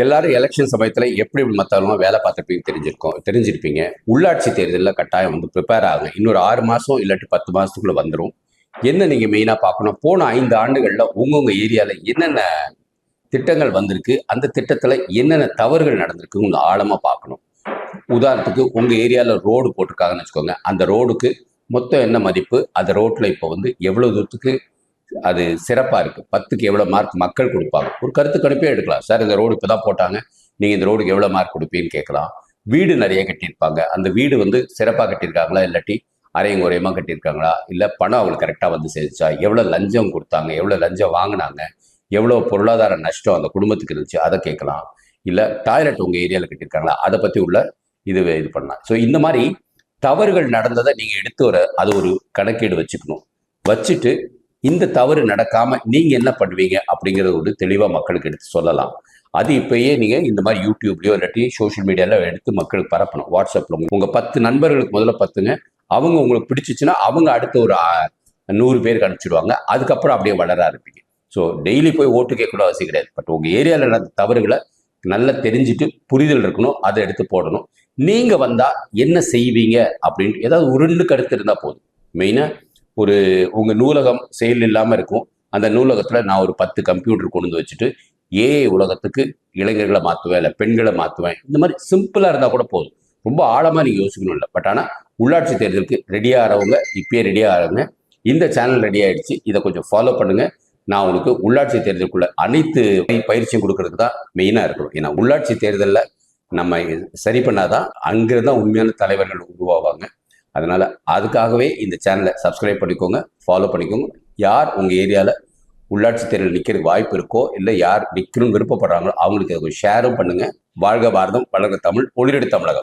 எல்லாரும் எலெக்ஷன் சமயத்தில் எப்படி மற்றவங்க வேலை தெரிஞ்சிருப்பீங்க. உள்ளாட்சி தேர்தலில் கட்டாயம் வந்து ப்ரிப்பேர் ஆகுங்க. இன்னொரு 6 மாதம் இல்லாட்டி 10 மாதத்துக்குள்ளே வந்துடும். என்ன நீங்கள் மெயினாக பார்க்கணும், போன 5 ஆண்டுகளில் உங்கவுங்க ஏரியாவில் என்னென்ன திட்டங்கள் வந்திருக்கு, அந்த திட்டத்தில் என்னென்ன தவறுகள் நடந்திருக்குன்னு ஆழமாக பார்க்கணும். உதாரணத்துக்கு உங்கள் ஏரியாவில் ரோடு போட்டிருக்காங்கன்னு வச்சுக்கோங்க. அந்த ரோடுக்கு மொத்தம் என்ன மதிப்பு, அந்த ரோட்டில் இப்போ வந்து எவ்வளோ தூரத்துக்கு அது சிறப்பாக இருக்குது, 10க்கு எவ்வளோ மார்க் மக்கள் கொடுப்பாங்க. ஒரு கருத்து கணிப்பே எடுக்கலாம். சார் இந்த ரோடு இப்போ தான் போட்டாங்க, நீங்கள் இந்த ரோடுக்கு எவ்வளோ மார்க் கொடுப்பீன்னு கேட்கலாம். வீடு நிறைய கட்டியிருப்பாங்க, அந்த வீடு வந்து சிறப்பாக கட்டியிருக்காங்களா, இல்லாட்டி அரையும் குறையமாக கட்டியிருக்காங்களா, இல்லை பணம் அவங்களுக்கு கரெக்டாக வந்து சேர்ந்துச்சா, எவ்வளோ லஞ்சம் கொடுத்தாங்க, எவ்வளோ லஞ்சம் வாங்கினாங்க, எவ்வளோ பொருளாதார நஷ்டம் அந்த குடும்பத்துக்கு இருந்துச்சு, அதை கேட்கலாம். இல்லை டாய்லெட் உங்கள் ஏரியாவில் கட்டியிருக்காங்களா, அதை பற்றி உள்ள இது பண்ணலாம். ஸோ இந்த மாதிரி தவறுகள் நடந்ததை நீங்கள் எடுத்து அது ஒரு கணக்கீடு வச்சுக்கணும். வச்சுட்டு இந்த தவறு நடக்காம நீங்க என்ன பண்ணுவீங்க அப்படிங்கறது ஒரு தெளிவா மக்களுக்கு எடுத்து சொல்லலாம். அது இப்பயே நீங்க இந்த மாதிரி யூடியூப்லயோ இல்லாட்டி சோஷியல் மீடியால எடுத்து மக்களுக்கு பரப்பணும். வாட்ஸ்அப்ல உங்க 10 நண்பர்களுக்கு முதல்ல 10ங்க. அவங்க உங்களுக்கு பிடிச்சிச்சுன்னா அவங்க அடுத்த ஒரு 100 பேருக்கு அனுப்பிச்சிடுவாங்க. அதுக்கப்புறம் அப்படியே வளர ஆரம்பிங்க. ஸோ டெய்லி போய் ஓட்டு கேட்க கூட அவசியம் கிடையாது. பட் உங்க ஏரியாவில் நடந்த தவறுகளை நல்லா தெரிஞ்சுட்டு புரிதல் இருக்கணும், அதை எடுத்து போடணும். நீங்க வந்தா என்ன செய்வீங்க அப்படின்னு ஏதாவது உருண்டு கருத்து இருந்தா போதும். மெயினா ஒரு உங்க நூலகம் செயல் இல்லாமல் இருக்கும். அந்த நூலகத்தில் நான் ஒரு 10 கம்ப்யூட்டர் கொண்டு வந்து வச்சுட்டு ஏஐ உலகத்துக்கு இளைஞர்களை மாற்றுவேன், இல்லை பெண்களை மாற்றுவேன். இந்த மாதிரி சிம்பிளாக இருந்தால் கூட போதும். ரொம்ப ஆழமாக நீங்கள் யோசிக்கணும் இல்லை. பட் ஆனால் உள்ளாட்சி தேர்தலுக்கு ரெடியாக ஆகிறவங்க இப்பயே ரெடியாக ஆகுங்க. இந்த சேனல் ரெடி ஆகிடுச்சு, இதை கொஞ்சம் ஃபாலோ பண்ணுங்கள். நான் உங்களுக்கு உள்ளாட்சி தேர்தலுக்குள்ள அனைத்து பயிற்சியும் கொடுக்கறதுக்கு தான் மெயினாக இருக்கணும். ஏன்னா உள்ளாட்சி தேர்தலில் நம்ம சரி பண்ணாதான் அங்கிருந்து தான் உண்மையான தலைவர்கள் உருவாவாங்க. அதனால அதுக்காகவே இந்த சேனலை சப்ஸ்கிரைப் பண்ணிக்கோங்க, ஃபாலோ பண்ணிக்கோங்க. யார் உங்கள் ஏரியாவில் உள்ளாட்சி தேர்தல் நிற்கிறதுக்கு வாய்ப்பு இருக்கோ, இல்லை யார் நிற்கணும்னு விருப்பப்படுறாங்களோ அவங்களுக்கு ஷேரும் பண்ணுங்க. வாழ்க பாரதம், வளர்க தமிழ், ஒளிரெடு தமிழகம்.